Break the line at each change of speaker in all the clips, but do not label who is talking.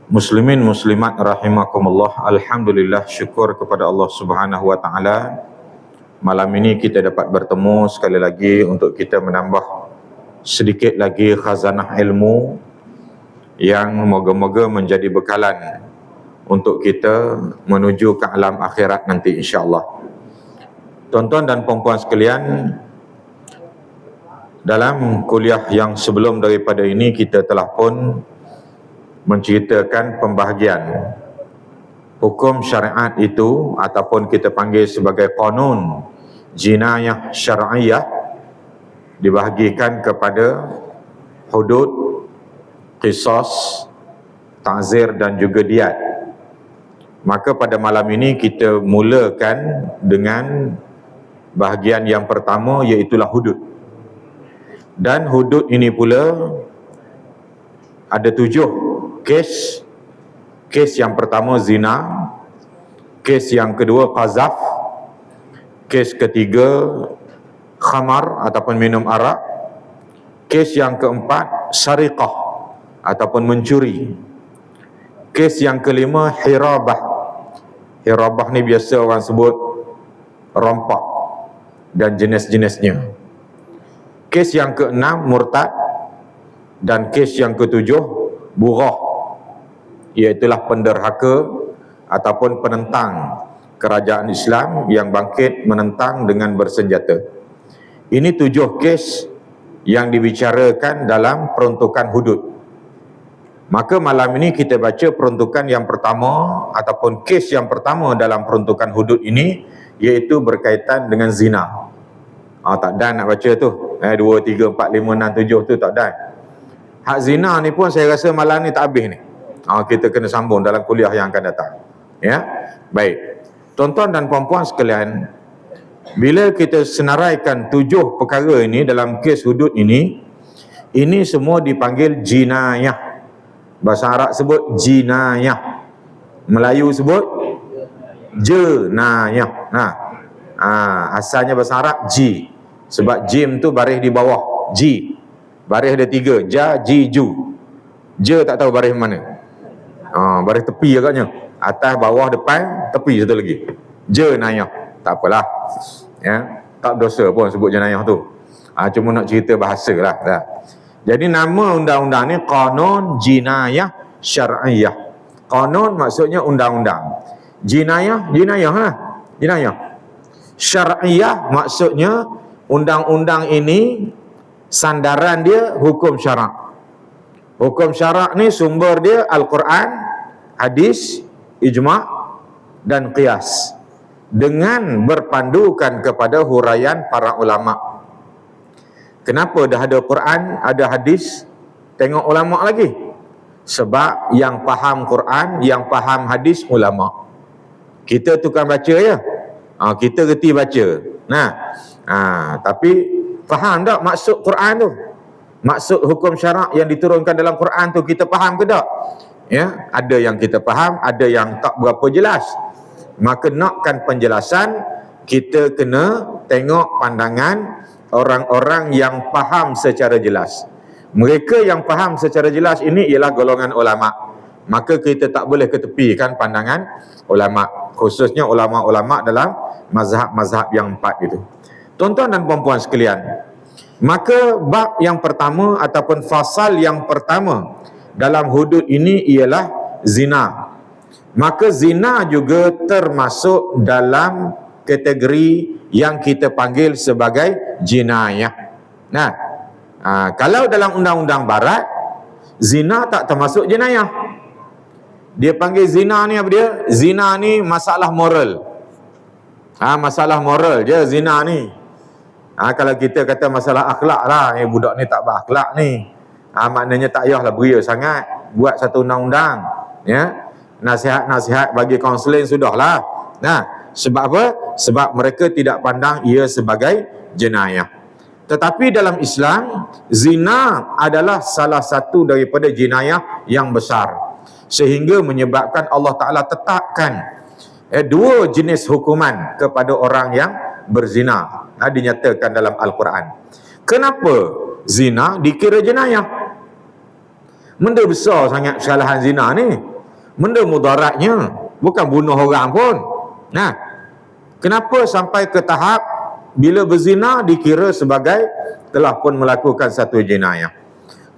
Muslimin muslimat rahimakumullah, alhamdulillah, syukur kepada Allah Subhanahu wa taala. Malam ini kita dapat bertemu sekali lagi untuk kita menambah sedikit lagi khazanah ilmu yang moga-moga menjadi bekalan untuk kita menuju ke alam akhirat nanti insya-Allah. Tuan-tuan dan puan-puan sekalian, dalam kuliah yang sebelum daripada ini kita telah pun menceritakan pembahagian hukum syariat itu, ataupun kita panggil sebagai qanun jinayah syar'iyah, dibahagikan kepada hudud, qisas, ta'zir dan juga diyat. Maka pada malam ini kita mulakan dengan bahagian yang pertama, iaitulah hudud. Dan hudud ini pula ada 7 kes. Kes yang pertama zina, kes yang kedua qazaf, kes ketiga khamar ataupun minum arak, kes yang keempat sariqah ataupun mencuri, kes yang kelima hirabah. Hirabah ni biasa orang sebut rompak dan jenis-jenisnya. Kes yang keenam murtad, dan kes yang ketujuh bughah, iaitulah penderhaka ataupun penentang kerajaan Islam yang bangkit menentang dengan bersenjata. Ini 7 kes yang dibicarakan dalam peruntukan hudud. Maka malam ini kita baca peruntukan yang pertama ataupun kes yang pertama dalam peruntukan hudud ini, iaitu berkaitan dengan zina. Tak dan nak baca tu 2, 3, 4, 5, 6, 7 tu tak dan. Hak zina ni pun saya rasa malam ni tak habis ni. Kita kena sambung dalam kuliah yang akan datang. Ya, baik. Tuan-tuan dan puan-puan sekalian, bila kita senaraikan 7 perkara ini dalam kes hudud ini semua dipanggil jinayah. Bahasa Arab sebut jinayah, Melayu sebut jenayah. Asalnya bahasa Arab ji, sebab jim tu baris di bawah, ji baris ada 3, ja, ji, ju. Je tak tahu baris mana. Baris tepi agaknya, atas, bawah, depan, tepi satu lagi. Jenayah. Tak apalah, ya, tak dosa pun sebut jenayah tu. Cuma nak cerita bahasa lah. Jadi nama undang-undang ni qanun jinayah syar'iyah. Qanun maksudnya undang-undang. Jinayah, jinayah lah, jinayah. Syar'iyah maksudnya undang-undang ini sandaran dia hukum syarak. Hukum syarak ni sumber dia Al-Quran, hadis, ijma' dan qiyas, dengan berpandukan kepada huraian para ulama'. Kenapa dah ada Quran, ada hadis, tengok ulama' lagi? Sebab yang faham Quran, yang faham hadis ulama'. Kita tukang baca ya, kita reti baca. Tapi faham tak maksud Quran tu? Maksud hukum syarak yang diturunkan dalam Quran tu kita faham ke tak? Ya, ada yang kita faham, ada yang tak berapa jelas. Maka nakkan penjelasan, kita kena tengok pandangan orang-orang yang faham secara jelas. Mereka yang faham secara jelas ini ialah golongan ulama'. Maka kita tak boleh ketepikan pandangan ulama', khususnya ulama'-ulama' dalam mazhab-mazhab yang 4 itu. Tuan-tuan dan puan-puan sekalian, maka bab yang pertama ataupun fasal yang pertama dalam hudud ini ialah zina. Maka zina juga termasuk dalam kategori yang kita panggil sebagai jinayah. Kalau dalam undang-undang barat, zina tak termasuk jinayah. Dia panggil zina ni apa dia? Zina ni masalah moral. Masalah moral je zina ni. Kalau kita kata masalah akhlak lah, budak ni tak berakhlak ni, maknanya tak payahlah beria sangat, buat satu undang-undang, ya, nasihat-nasihat bagi kaunseling sudahlah. Sebab apa? Sebab mereka tidak pandang ia sebagai jenayah. Tetapi dalam Islam, zina adalah salah satu daripada jenayah yang besar, sehingga menyebabkan Allah Ta'ala tetapkan 2 jenis hukuman kepada orang yang berzina, dinyatakan dalam Al-Quran. Kenapa zina dikira jenayah? Benda besar sangat kesalahan zina ni. benda mudaratnya, bukan bunuh orang pun. Nah, kenapa sampai ke tahap bila berzina dikira sebagai telah pun melakukan satu jenayah?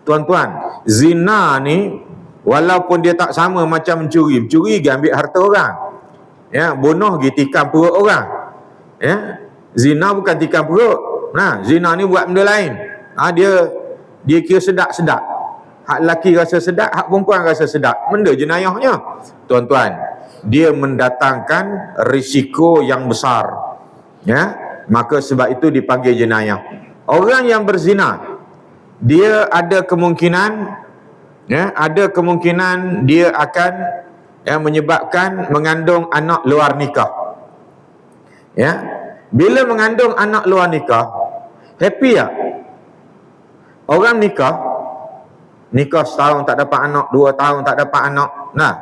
Tuan-tuan, zina ni walaupun dia tak sama macam mencuri pergi ambil harta orang, ya, bunuh pergi tikam perut orang, ya. Zina bukan tikam perut. Nah, zina ni buat benda lain. Dia kira sedap-sedap. Hak lelaki rasa sedap, hak perempuan rasa sedap. Benda jenayahnya. Tuan-tuan, dia mendatangkan risiko yang besar. Ya, maka sebab itu dipanggil jenayah. Orang yang berzina, dia ada kemungkinan, ya, ada kemungkinan dia akan, ya, menyebabkan mengandung anak luar nikah. Ya, bila mengandung anak luar nikah, happy tak? Orang nikah setahun tak dapat anak, 2 tahun tak dapat anak. Nah,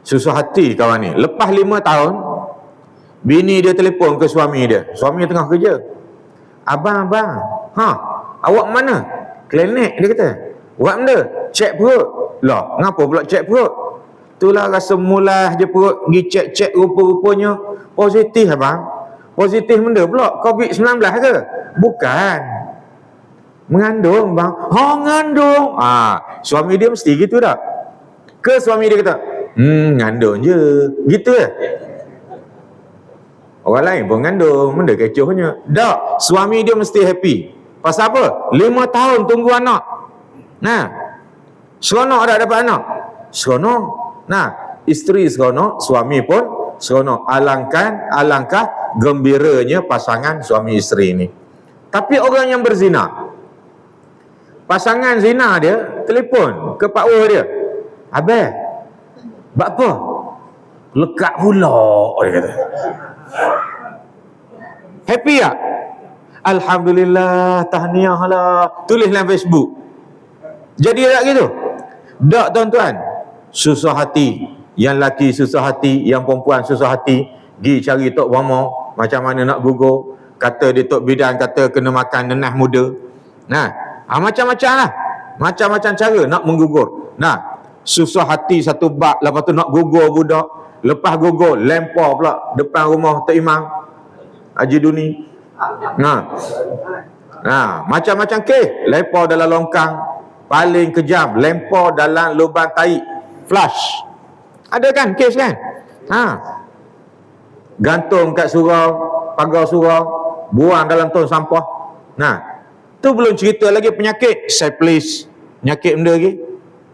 susah hati kawan ni. Lepas 5 tahun, bini dia telefon ke suami dia. Suami tengah kerja. Abang, awak mana? Klinik, dia kata. Buat benda? Cek perut. Lah, ngapa pula cek perut? Itulah rasa mulah je perut. Pergi cek-cek rupa-rupanya positif abang. Positif benda pula. COVID-19 ke? Bukan. Mengandung bang. Mengandung. Suami dia mesti gitu tak? Ke suami dia kata, mengandung je. Gitu ya? Orang lain pun mengandung. Benda kecohnya. Tak. Suami dia mesti happy. Pasal apa? 5 tahun tunggu anak. Nah, seronok tak dapat anak? Seronok. Nah, isteri seronok, suami pun seronok. Alangkah gembiranya pasangan suami isteri ini. Tapi orang yang berzina, pasangan zina dia telefon ke pak wah dia. Abang, buat apa? Lekat pula, dia kata. Happy tak? Alhamdulillah, tahniah lah. Tulis dalam Facebook. Jadi tak gitu? Tak, tuan-tuan. Susah hati. Yang laki susah hati, yang perempuan susah hati. Gi cari Tok Bomo, macam mana nak gugur. Kata dia Tok Bidan, kata kena makan nenah muda. Nah, macam-macam lah. Macam-macam cara nak menggugur. Nah, susah hati satu bab, lepas tu nak gugur budak. Lepas gugur, lempar pula depan rumah Tok Imam Haji Duni. Macam-macam kes. Lempar dalam longkang. Paling kejam, lempar dalam lubang tahi, flush. Ada kan kes kan? Gantung kat surau, pagar surau, buang dalam tong sampah. Nah, tu belum cerita lagi penyakit syphilis, penyakit benda lagi,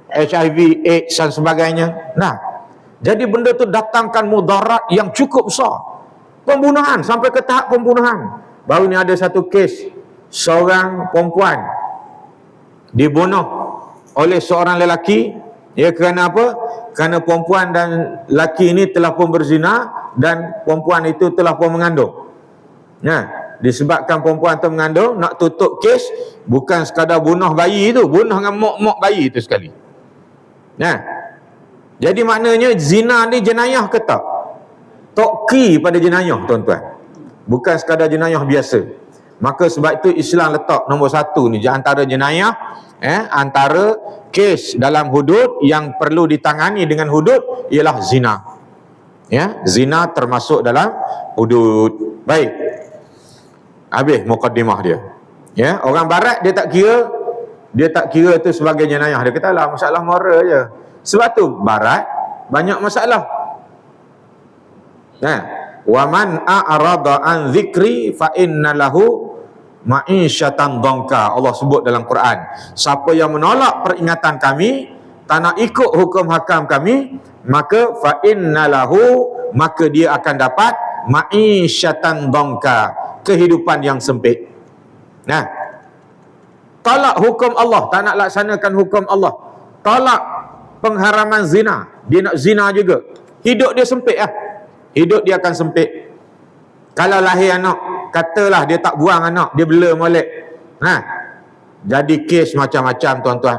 HIV, AIDS dan sebagainya. Nah, jadi benda tu datangkan mudarat yang cukup besar. Pembunuhan, sampai ke tahap pembunuhan. Baru ni ada satu kes, seorang perempuan dibunuh oleh seorang lelaki. Ya, kerana apa? Kerana perempuan dan lelaki ini telah pun berzina dan perempuan itu telah pun mengandung. Ya, disebabkan perempuan itu mengandung, nak tutup kes, bukan sekadar bunuh bayi itu, bunuh dengan mok-mok bayi itu sekali. Ya. Jadi maknanya zina ni jenayah ke tak? Toki pada jenayah, tuan-tuan. Bukan sekadar jenayah biasa. Maka sebab itu Islam letak nombor 1 ni antara jenayah, antara kes dalam hudud yang perlu ditangani dengan hudud ialah zina. Ya, zina termasuk dalam hudud. Baik. Habis mukaddimah dia. Ya, orang barat dia tak kira itu sebagai jenayah. Dia kata lah masalah moral je. Sebab tu barat banyak masalah. Wa man a'rada an dzikri fa inna lahu ma'isyatan dhanka. Allah sebut dalam Quran, siapa yang menolak peringatan kami, tak nak ikut hukum hakam kami, maka fa inna lahu, maka dia akan dapat ma'isyatan dhanka, kehidupan yang sempit. Nah, tolak hukum Allah, tak nak laksanakan hukum Allah, tolak pengharaman zina, dia nak zina juga, hidup dia sempit lah. Hidup dia akan sempit. Kalau lahir anak, katalah dia tak buang anak, dia bela molek. Jadi kes macam-macam, tuan-tuan.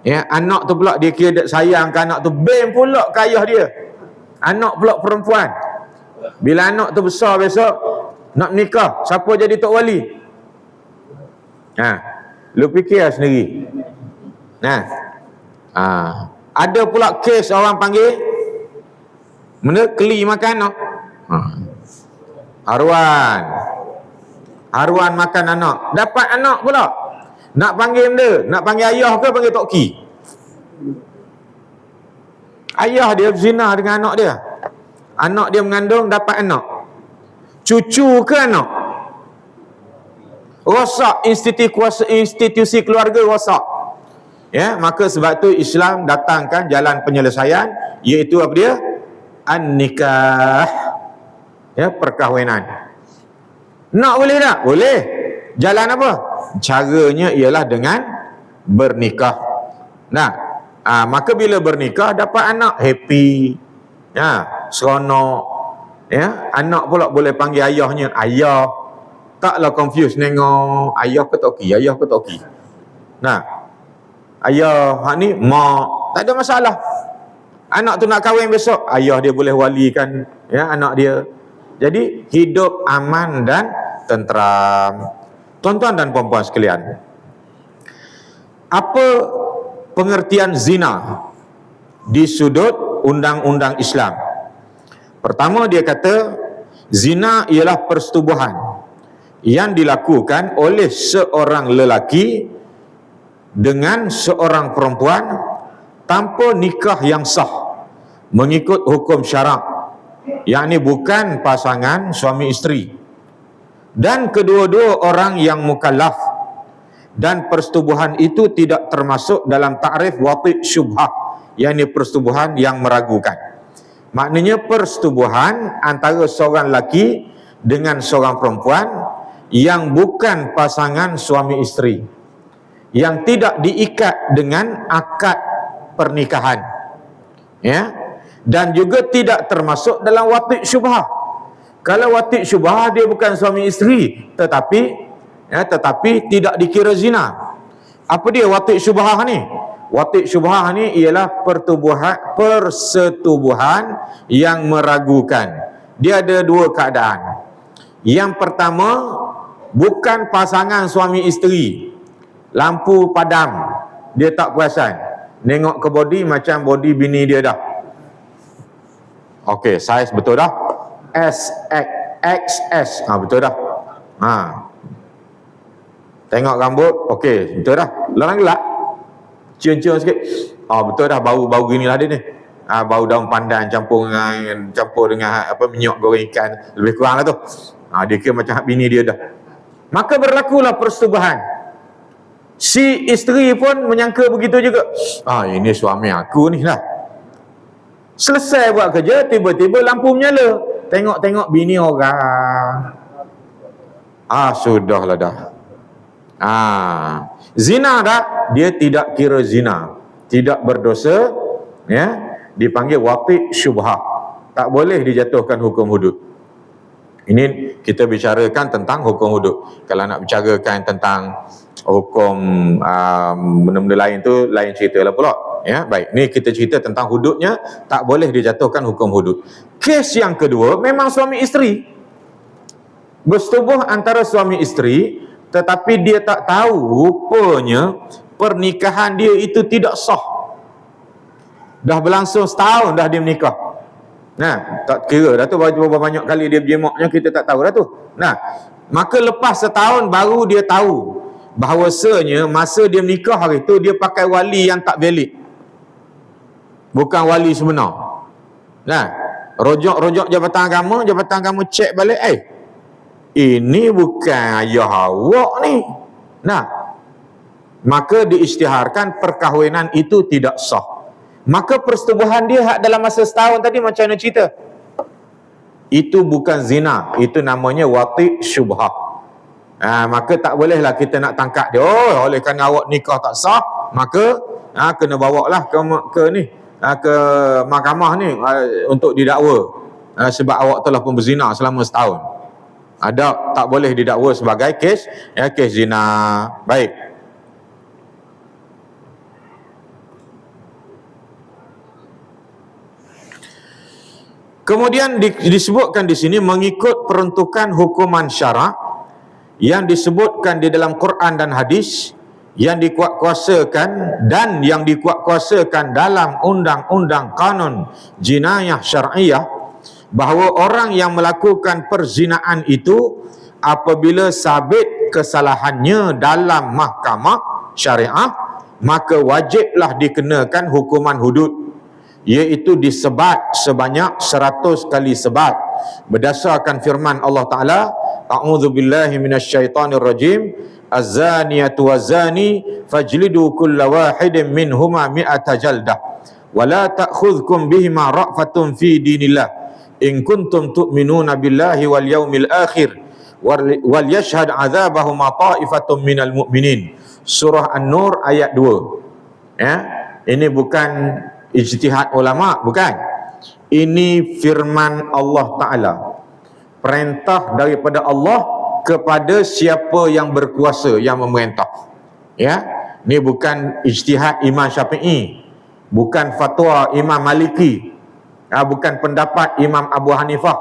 Ya, anak tu pula dia kira tak sayang ke anak tu, bem pula ke ayah dia. Anak pula perempuan. Bila anak tu besar besok nak nikah, siapa jadi tok wali? Lu fikir sendiri. Ada pula kes orang panggil benda keli makan anak. Arwan makan anak, dapat anak pula. Nak panggil benda, nak panggil ayah ke panggil toki? Ayah dia berzina dengan anak dia. Anak dia mengandung, dapat anak. Cucu ke anak? Rosak institusi keluarga, rosak. Ya, maka sebab tu Islam datangkan jalan penyelesaian, iaitu apa dia? An-nikah. Ya, perkahwinan. Nak boleh tak? Boleh. Jalan apa? Caranya ialah dengan bernikah. Nah, maka bila bernikah dapat anak, happy. Ya, seronok. Ya, anak pula boleh panggil ayahnya ayah. Taklah confuse nengok ayah ke toki, ayah ke toki. Nah, ayah hak ni mak, tak ada masalah. Anak tu nak kahwin besok, ayah dia boleh walikan ya anak dia. Jadi hidup aman dan tenteram. Tuan-tuan dan puan-puan sekalian, apa pengertian zina di sudut undang-undang Islam? Pertama, dia kata zina ialah persetubuhan yang dilakukan oleh seorang lelaki dengan seorang perempuan tanpa nikah yang sah mengikut hukum syarak, yakni bukan pasangan suami isteri, dan kedua-dua orang yang mukallaf, dan persetubuhan itu tidak termasuk dalam takrif wati' syubhah, yakni persetubuhan yang meragukan. Maknanya persetubuhan antara seorang lelaki dengan seorang perempuan yang bukan pasangan suami isteri, yang tidak diikat dengan akad pernikahan, ya, dan juga tidak termasuk dalam wati' syubhah. Kalau wati' syubhah dia bukan suami isteri, tetapi tidak dikira zina. Apa dia wati' syubhah ni? Wati' syubhah ni ialah persetubuhan yang meragukan. Dia ada dua keadaan. Yang pertama, bukan pasangan suami isteri, lampu padam, dia tak perasan, nengok ke body macam body bini dia dah. Okey, saiz betul dah, XS, betul dah. Tengok rambut, okey, betul dah. Larang gelak, cium-cium sikit, betul dah, bau ginilah dia ni. Bau daun pandan campur dengan apa, minyak goreng ikan, lebih kurang lah tu. Dia kira macam bini dia dah. Maka berlakulah persetubuhan. Si isteri pun menyangka begitu juga. Ini suami aku ni lah. Selesai buat kerja, tiba-tiba lampu menyala. Tengok bini orang. Sudahlah dah. Zina dah, dia tidak kira zina, tidak berdosa, ya, dipanggil wati' syubhah. Tak boleh dijatuhkan hukum hudud. Ini kita bicarakan tentang hukum hudud. Kalau nak bicarakan tentang hukum benda-benda lain tu lain cerita lah pula. Ya, baik. Ni kita cerita tentang hududnya, tak boleh dijatuhkan hukum hudud. Kes yang kedua memang suami isteri. Bersetubuh antara suami isteri, tetapi dia tak tahu rupanya pernikahan dia itu tidak sah. Dah berlangsung setahun dah dia menikah. Tak kira dah tu berapa banyak kali dia berjemaahnya, kita tak tahu dah tu. Maka lepas setahun baru dia tahu bahawasanya masa dia menikah hari tu dia pakai wali yang tak valid, bukan wali sebenar. Rojok Jabatan Agama cek balik, ini bukan ayah awak ni. Maka diisytiharkan perkahwinan itu tidak sah. Maka persetubuhan dia dalam masa setahun tadi macam mana cerita? Itu bukan zina, itu namanya wati' syubhah. Maka tak bolehlah kita nak tangkap dia. Oleh kerana awak nikah tak sah, maka kena bawalah ke mahkamah ni untuk didakwa, sebab awak telah pun berzina selama setahun. Tak boleh didakwa sebagai kes zina. Baik. Kemudian disebutkan di sini mengikut peruntukan hukuman syarak yang disebutkan di dalam Quran dan hadis, yang dikuatkuasakan dan yang dikuatkuasakan dalam undang-undang kanun jinayah syar'iyah, bahawa orang yang melakukan perzinaan itu apabila sabit kesalahannya dalam mahkamah syariah, maka wajiblah dikenakan hukuman hudud, iaitu disebat sebanyak 100 kali sebat berdasarkan firman Allah Ta'ala, a'udzubillahi minasyaitonirrajim, az-zaniyatu waz-zani fajlidu kulla wahidin minhuma mi'ata jaldah wa la ta'khudhukum bihima ra'fatun fi dinillah in kuntum tu'minuna billahi wal yawmil akhir wal yashhad 'adzabahuma ta'ifatun minal mu'minin. Surah An-Nur ayat 2. Ya, ini bukan ijtihad ulama, bukan. Ini firman Allah Ta'ala, perintah daripada Allah kepada siapa yang berkuasa, yang memerintah. Ya, ini bukan ijtihad Imam Syafi'i, bukan fatwa Imam Maliki, bukan pendapat Imam Abu Hanifah,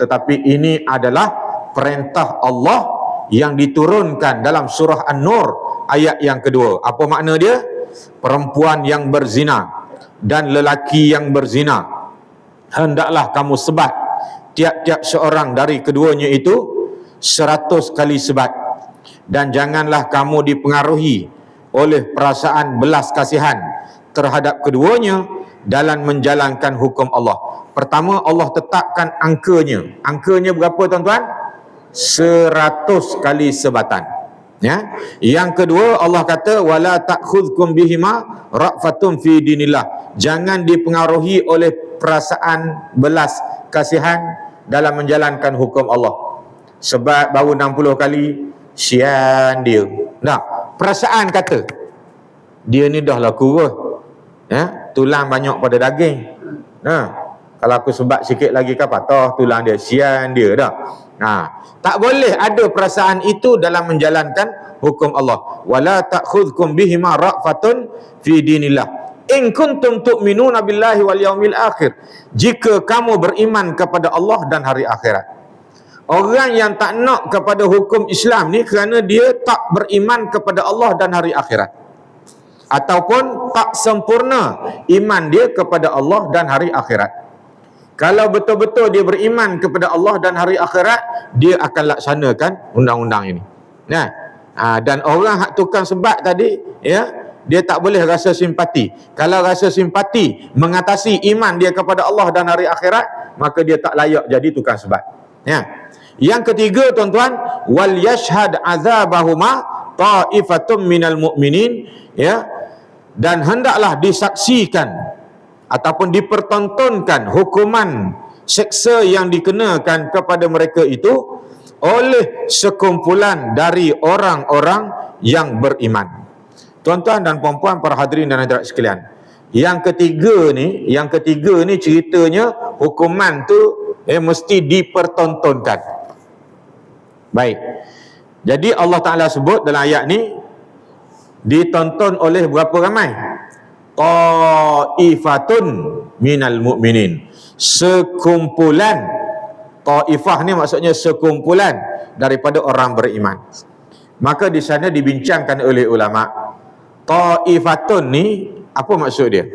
tetapi ini adalah perintah Allah yang diturunkan dalam surah An-Nur ayat yang kedua. Apa makna dia? Perempuan yang berzina dan lelaki yang berzina, hendaklah kamu sebat tiap-tiap seorang dari keduanya itu 100 kali sebat, dan janganlah kamu dipengaruhi oleh perasaan belas kasihan terhadap keduanya dalam menjalankan hukum Allah. Pertama, Allah tetapkan angkanya. Angkanya berapa, tuan-tuan? 100 kali sebatan. Ya. Yang kedua, Allah kata wala ta'khudhukum bihima ra'fatun fi dinillah. Jangan dipengaruhi oleh perasaan belas kasihan dalam menjalankan hukum Allah. Sebab baru 60 kali, sian dia. Nah, perasaan kata dia ni dah lah kurus, ya, tulang banyak pada daging. Nah, kalau aku sebat sikit lagi kan patah tulang dia, sian dia dah. Nah, tak boleh ada perasaan itu dalam menjalankan hukum Allah. Wala ta'khudhukum bihima ra'fatun fi dinillah in kuntum tu'minuna billahi wal yaumil akhir. Jika kamu beriman kepada Allah dan hari akhirat. Orang yang tak nak kepada hukum Islam ni kerana dia tak beriman kepada Allah dan hari akhirat, ataupun tak sempurna iman dia kepada Allah dan hari akhirat. Kalau betul-betul dia beriman kepada Allah dan hari akhirat, dia akan laksanakan undang-undang ini. Nah, dan orang hak tukang sebat tadi, ya, dia tak boleh rasa simpati. Kalau rasa simpati mengatasi iman dia kepada Allah dan hari akhirat, maka dia tak layak jadi tukang sebat. Ya. Yang ketiga, tuan-tuan, wal yashhad azabahuma ta'ifatum minal mu'minin, ya, dan hendaklah disaksikan ataupun dipertontonkan hukuman seksa yang dikenakan kepada mereka itu oleh sekumpulan dari orang-orang yang beriman. Tuan-tuan dan puan-puan, para hadirin dan hadirat sekalian, yang ketiga ni ceritanya hukuman tu mesti dipertontonkan. Baik. Jadi Allah Ta'ala sebut dalam ayat ni, ditonton oleh berapa ramai? Ta'ifatun minal mu'minin. Sekumpulan. Ta'ifah ni maksudnya sekumpulan daripada orang beriman. Maka di sana dibincangkan oleh ulama, Ta'ifatun ni apa maksud dia?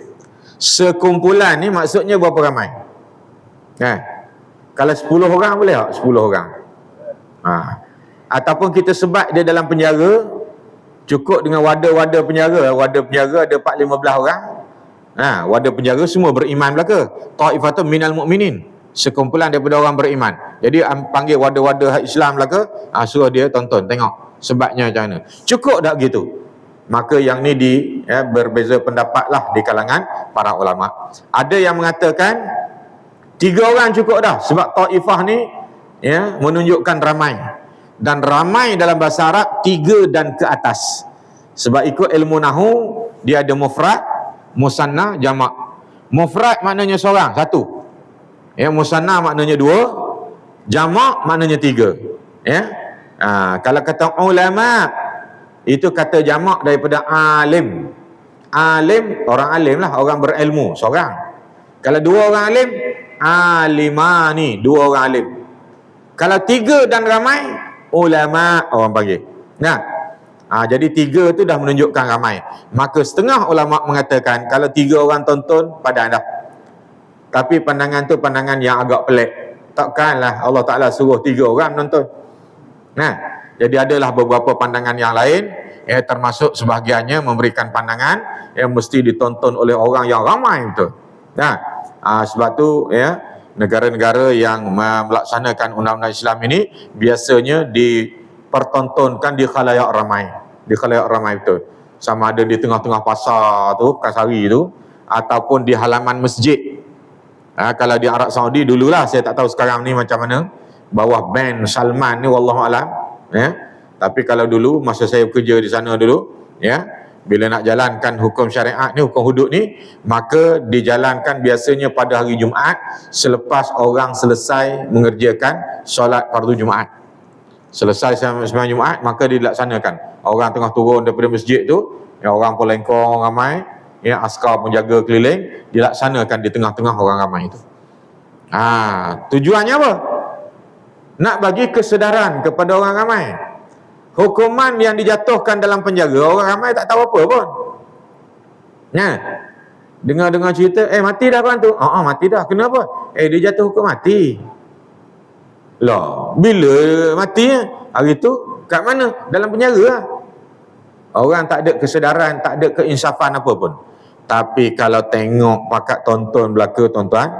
Sekumpulan ni maksudnya berapa ramai? Kalau 10 orang boleh tak? 10 orang. Ataupun kita sebat dia dalam penjara, cukup dengan wadah-wadah penjara. Wadah penjara ada 4-15 orang. Wadah penjara semua beriman belaka. Ta'ifatun minal mu'minin, sekumpulan daripada orang beriman. Jadi panggil wadah-wadah Islam belaka, suruh dia tonton, tengok sebatnya macam mana. Cukup tak gitu? Maka yang ni berbeza pendapat lah di kalangan para ulama. Ada yang mengatakan 3 orang cukup dah, sebab ta'ifah ni menunjukkan ramai, dan ramai dalam bahasa Arab 3 dan ke atas. Sebab ikut ilmu nahu, dia ada mufrad, musanna, jamak. Mufrad maknanya seorang, satu. Musanna maknanya 2, jamak maknanya 3. Kalau kata ulama, itu kata jamak daripada alim. Alim, orang alim lah, orang berilmu, seorang. Kalau 2 orang alim, alimani, 2 orang alim. Kalau 3 dan ramai, ulama orang panggil. Jadi 3 tu dah menunjukkan ramai. Maka setengah ulama mengatakan kalau 3 orang tonton padan dah. Tapi pandangan tu pandangan yang agak pelik. Takkanlah Allah Ta'ala suruh 3 orang menonton. Jadi adalah beberapa pandangan yang lain, termasuk sebahagiannya memberikan pandangan yang mesti ditonton oleh orang yang ramai betul. Sebab tu negara-negara yang melaksanakan undang-undang Islam ini biasanya dipertontonkan di khalayak ramai. Di khalayak ramai betul. Sama ada di tengah-tengah pasar tu, Kasari tu, ataupun di halaman masjid. Kalau di Arab Saudi dululah, saya tak tahu sekarang ni macam mana, bawah ban Salman ni wallahualam. Tapi kalau dulu masa saya bekerja di sana dulu, bila nak jalankan hukum syariat ni, hukum hudud ni, maka dijalankan biasanya pada hari Jumaat selepas orang selesai mengerjakan solat fardu Jumaat. Selesai sembahyang Jumaat, maka dilaksanakan. Orang tengah turun daripada masjid tu, orang pelengkong ramai, askar penjaga keliling, dilaksanakan di tengah-tengah orang ramai itu. Tujuannya apa? Nak bagi kesedaran kepada orang ramai. Hukuman yang dijatuhkan dalam penjara, orang ramai tak tahu apa pun. Dengar-dengar cerita, mati dah kawan tu. Mati dah. Kenapa? Dia jatuh hukum mati. Lah, bila mati? Hari tu kat mana? Dalam penjara lah. Orang tak ada kesedaran, tak ada keinsafan apa pun. Tapi kalau tengok pakat tonton belaka tuan-tuan,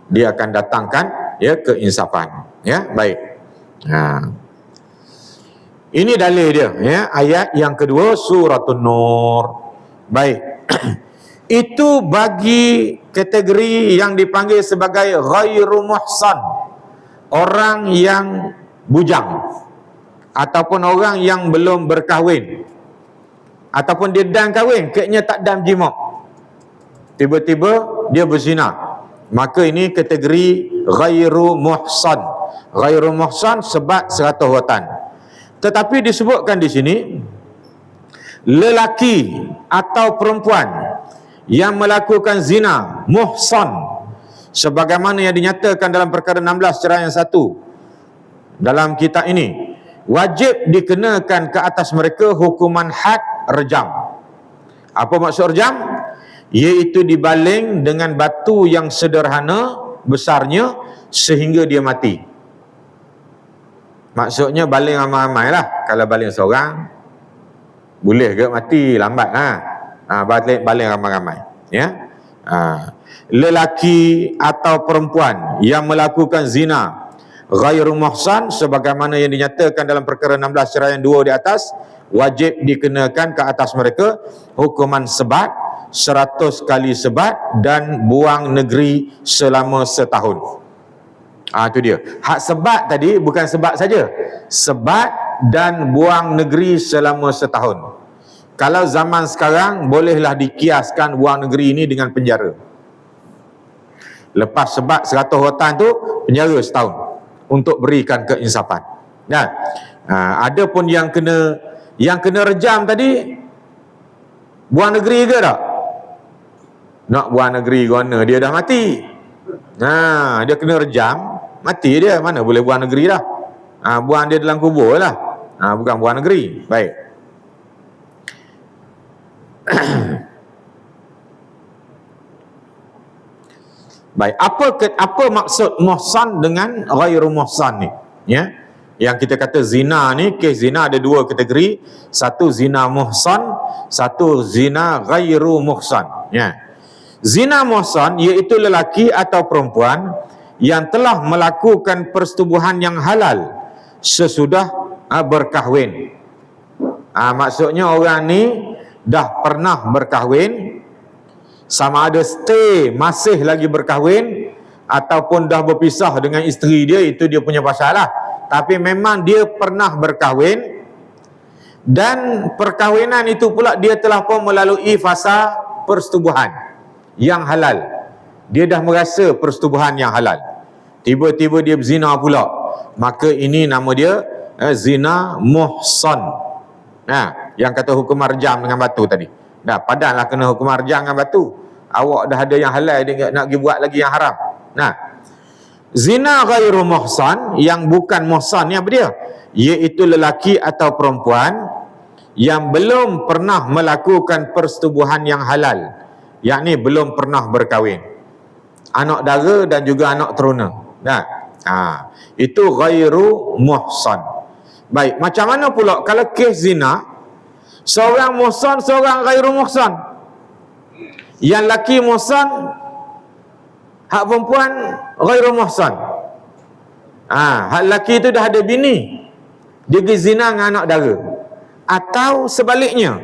dia akan datangkan keinsafan. Baik. Ini dalil dia, ayat yang kedua surah An-Nur. Baik. Itu bagi kategori yang dipanggil sebagai ghairu muhsan, orang yang bujang ataupun orang yang belum berkahwin, ataupun dia dan kahwin, keknya tak dan jima', tiba-tiba dia berzina, maka ini kategori ghairu muhsan. Ghairu muhsan sebat 100 watan. Tetapi disebutkan di sini, lelaki atau perempuan yang melakukan zina muhsan, sebagaimana yang dinyatakan dalam perkara 16 ceraian 1 dalam kitab ini, wajib dikenakan ke atas mereka hukuman had rejam. Apa maksud rejam? Iaitu dibaling dengan batu yang sederhana besarnya sehingga dia mati. Maksudnya baling ramai-ramai lah. Kalau baling seorang boleh ke mati lambat baling ramai-ramai. Lelaki atau perempuan yang melakukan zina ghairu muhsan, sebagaimana yang dinyatakan dalam perkara 16 ceraian 2 di atas, wajib dikenakan ke atas mereka hukuman sebat 100 kali sebat dan buang negeri selama setahun. Itu dia. Hak sebat tadi bukan sebat saja, sebat dan buang negeri selama setahun. Kalau zaman sekarang, bolehlah dikiaskan buang negeri ini dengan penjara. Lepas sebat 100 watan tu, penjara setahun untuk berikan keinsafan. Ada pun yang kena rejam tadi, buang negeri ke tak? Nak buang negeri ke mana? Dia dah mati. Dia kena rejam, mati dia, mana boleh buang negeri dah. Buang dia dalam kubur lah. Bukan buang negeri. Baik. Baik, apa maksud muhsan dengan ghairu muhsan ni? Yang kita kata zina ni, kes zina ada 2 kategori. Satu zina muhsan, satu zina ghairu muhsan. Zina muhsan iaitu lelaki atau perempuan yang telah melakukan persetubuhan yang halal sesudah berkahwin. Maksudnya orang ni dah pernah berkahwin, sama ada stay masih lagi berkahwin ataupun dah berpisah dengan isteri dia, itu dia punya pasal lah. Tapi memang dia pernah berkahwin, dan perkahwinan itu pula dia telah pun melalui fasa persetubuhan yang halal. Dia dah merasa persetubuhan yang halal, tiba-tiba dia berzina pula, maka ini nama dia zina muhsan. Yang kata hukuman rejam dengan batu tadi, padanlah kena hukuman rejam dengan batu. Awak dah ada yang halal, dia nak pergi buat lagi yang haram. Zina ghairu muhsan, yang bukan muhsan ni apa dia? Iaitu lelaki atau perempuan yang belum pernah melakukan persetubuhan yang halal, yakni belum pernah berkahwin, anak dara dan juga anak teruna. Nah, itu ghairu muhsan. Baik, macam mana pula kalau kes zina, seorang muhsan, seorang ghairu muhsan? Yang laki muhsan, hak perempuan ghairu muhsan. Hak laki itu dah ada bini, dia pergi zina dengan anak dara. Atau sebaliknya,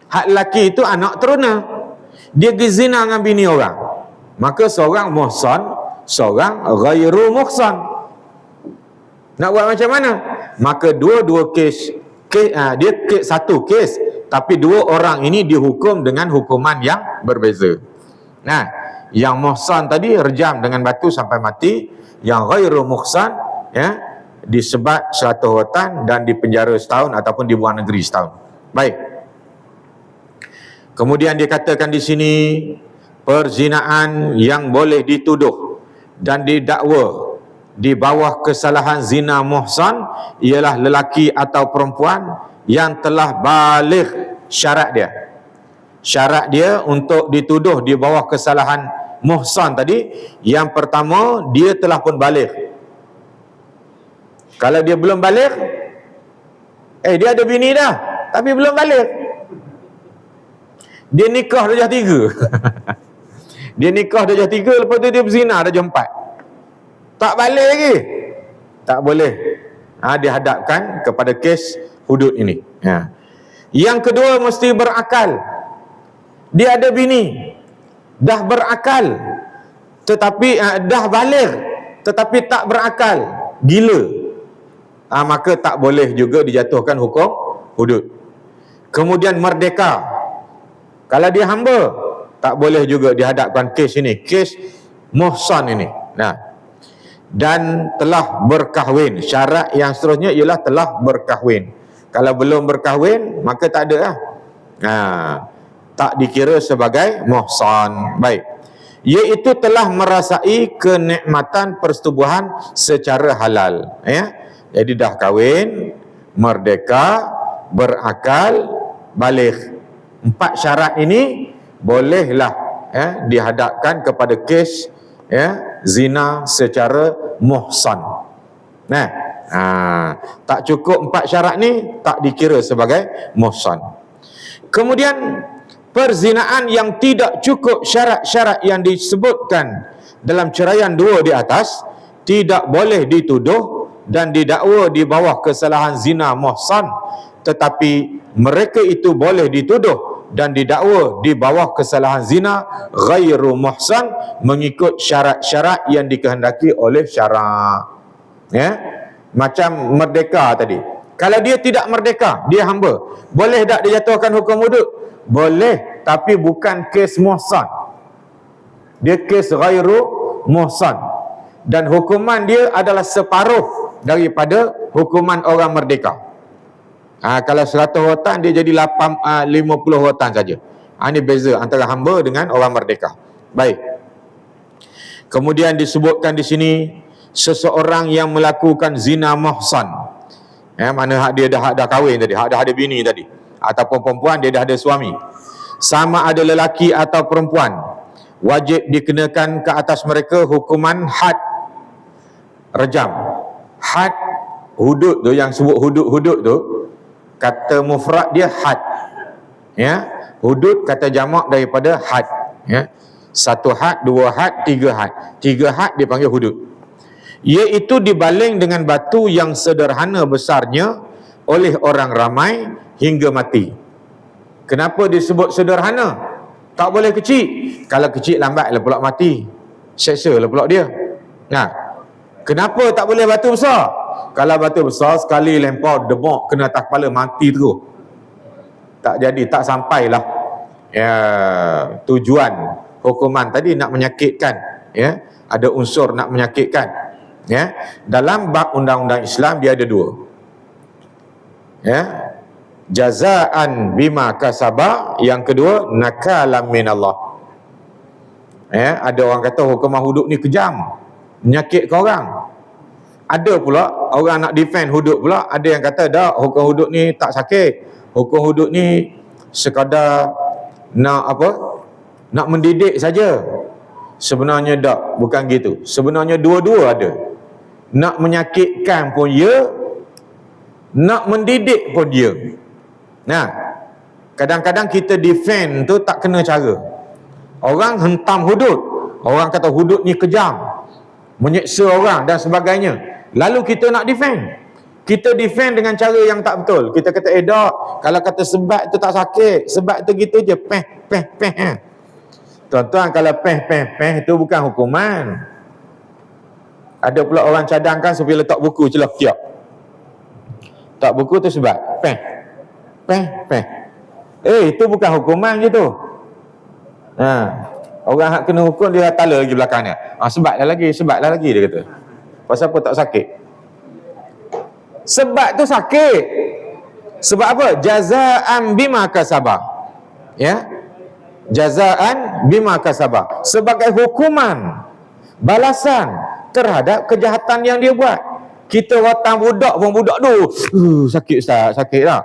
hak laki itu anak teruna, dia pergi zina dengan bini orang. Maka seorang muhsan, seorang ghairu muhsan. Nak buat macam mana? Maka dua-dua kes, dia satu kes, tapi dua orang ini dihukum dengan hukuman yang berbeza. Nah, yang muhsan tadi rejam dengan batu sampai mati, yang ghairu muhsan disebat 100 rotan dan dipenjara setahun ataupun dibuang negeri setahun. Baik. Kemudian dikatakan di sini, perzinaan yang boleh dituduh dan didakwa di bawah kesalahan zina muhsan ialah lelaki atau perempuan yang telah baligh. Syarat dia untuk dituduh di bawah kesalahan muhsan tadi, yang pertama, dia telah pun baligh. Kalau dia belum baligh, dia ada bini dah tapi belum baligh, dia nikah darjah 3 dia nikah darjah 3, lepas tu dia berzina darjah 4, tak balik lagi, tak boleh. Dihadapkan kepada kes hudud ini. Yang kedua, mesti berakal. Dia ada bini, dah berakal, tetapi dah baligh tetapi tak berakal, gila, maka tak boleh juga dijatuhkan hukum hudud. Kemudian merdeka. Kalau dia hamba, tak boleh juga dihadapkan kes ini, kes muhsan ini. Dan telah berkahwin. Syarat yang seterusnya ialah telah berkahwin. Kalau belum berkahwin, maka tak ada lah. Tak dikira sebagai muhsan. Baik. Iaitu telah merasai kenikmatan persetubuhan secara halal. Jadi dah kahwin, merdeka, berakal, baligh. 4 syarat ini bolehlah dihadapkan kepada kes zina secara muhsan. Tak cukup 4 syarat ni, tak dikira sebagai muhsan. Kemudian perzinaan yang tidak cukup syarat-syarat yang disebutkan dalam ceraian 2 di atas tidak boleh dituduh dan didakwa di bawah kesalahan zina muhsan, tetapi mereka itu boleh dituduh dan didakwa di bawah kesalahan zina ghairu muhsan mengikut syarat-syarat yang dikehendaki oleh syarak. Macam merdeka tadi. Kalau dia tidak merdeka, dia hamba, boleh tak dijatuhkan hukum hudud? Boleh, tapi bukan kes muhsan. Dia kes ghairu muhsan. Dan hukuman dia adalah separuh daripada hukuman orang merdeka. Kalau 100 rotan, dia jadi 50 rotan saja. Ini beza antara hamba dengan orang merdeka. Baik. Kemudian disebutkan di sini, seseorang yang melakukan zina muhsan, mana hak dia dah kahwin tadi, hak dah ada bini tadi, ataupun perempuan dia dah ada suami, sama ada lelaki atau perempuan, wajib dikenakan ke atas mereka hukuman had, rejam. Had, hudud tu, yang sebut hudud tu, kata mufrad dia had, hudud kata jamak daripada had, 1 had, 2 had, 3 had. 3 had dipanggil hudud, iaitu dibaling dengan batu yang sederhana besarnya oleh orang ramai hingga mati. Kenapa disebut sederhana? Tak boleh kecil. Kalau kecil lambatlah pula mati, seksalah pula dia. Kenapa tak boleh batu besar? Kalau batu besar sekali lempar debok kena atas kepala, mati terus. Tak jadi, tak sampailah tujuan hukuman tadi, nak menyakitkan. Ada unsur nak menyakitkan. Dalam bab undang-undang Islam dia ada 2. Jazaan bima kasaba, yang kedua nakalam minallah. Ada orang kata hukuman hudud ni kejam, menyakitkan orang. Ada pula orang nak defend hudud pula, ada yang kata dah, hukum hudud ni tak sakit, hukum hudud ni sekadar nak apa? Nak mendidik saja. Sebenarnya tak, bukan gitu. Sebenarnya dua-dua ada. Nak menyakitkan pun ya, nak mendidik pun dia. Nah, kadang-kadang kita defend tu tak kena cara. Orang hentam hudud, orang kata hudud ni kejam, menyeksa orang dan sebagainya. Lalu kita nak defend. Kita defend dengan cara yang tak betul. Kita kata tak, kalau kata sebat tu tak sakit, sebat tu gitu je, peh. Tuan-tuan, kalau peh tu bukan hukuman. Ada pula orang cadangkan supaya letak buku celah tiap. Tak buku tu sebab peh. Itu bukan hukuman je tu. Orang hak kena hukum dia tala lagi belakang dia. Sebatlah lagi dia kata. Pasal apa tak sakit? Sebat tu sakit. Sebab apa? Jazaan bima kasabah. Ya. Jazaan bima kasabah. Sebagai hukuman, balasan terhadap kejahatan yang dia buat. Kita watang budak pun budak tu sakit Ustaz, sakit tak?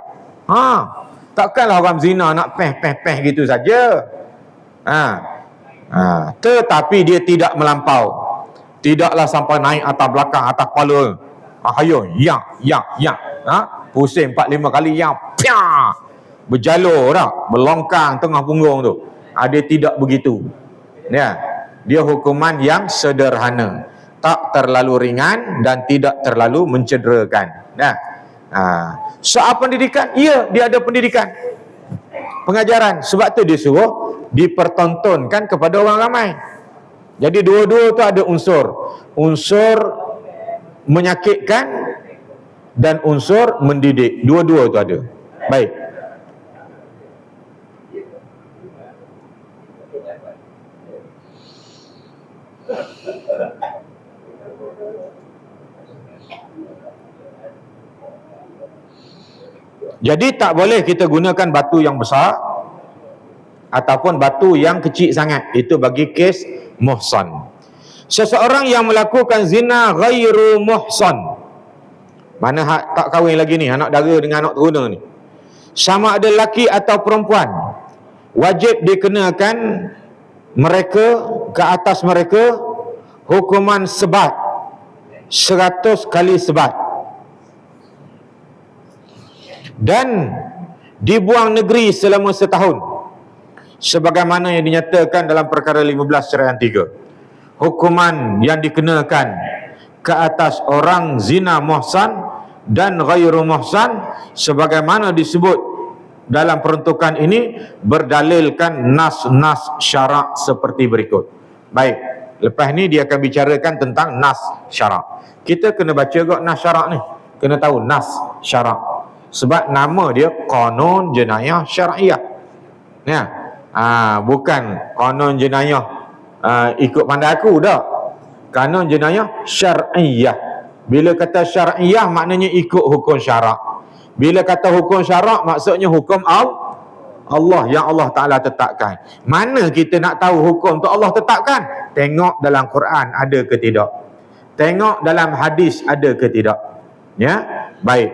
Takkanlah orang zina nak peh gitu saja. Tetapi dia tidak melampau. Tidaklah sampai naik atas belakang, atas kepala. Hayo, yang. Pusing 4-5 kali yang berjalur dah, berlongkang tengah punggung tu. Dia tidak begitu. Ya. Dia hukuman yang sederhana, tak terlalu ringan dan tidak terlalu mencederakan. Soal pendidikan, ya, dia ada pendidikan, pengajaran. Sebab tu dia suruh dipertontonkan kepada orang ramai. Jadi dua-dua tu ada unsur menyakitkan dan unsur mendidik. Dua-dua tu ada. Baik. Jadi tak boleh kita gunakan batu yang besar ataupun batu yang kecil sangat. Itu bagi kes muhsan. Seseorang yang melakukan zina ghairu muhsan, mana tak kahwin lagi ni, anak dara dengan anak teruna ni, sama ada lelaki atau perempuan, wajib dikenakan mereka, ke atas mereka, hukuman sebat 100 kali sebat, dan dibuang negeri selama setahun, sebagaimana yang dinyatakan dalam perkara 15 ceraian 3. Hukuman yang dikenakan ke atas orang zina muhsan dan ghairu muhsan sebagaimana disebut dalam peruntukan ini berdalilkan nas-nas syarak seperti berikut. Baik, lepas ni dia akan bicarakan tentang nas syarak. Kita kena baca juga nas syarak ni, kena tahu nas syarak. Sebab nama dia Qanun Jenayah Syar'iyah. Ya. Bukan Qanun Jenayah ikut pandai aku dah. Kanun jenayah syar'iyah. Bila kata syar'iyah maknanya ikut hukum syarak. Bila kata hukum syarak maksudnya hukum Allah yang Allah Ta'ala tetapkan. Mana kita nak tahu hukum tu Allah tetapkan? Tengok dalam Quran ada ke tidak, tengok dalam hadis ada ke tidak. Ya, baik.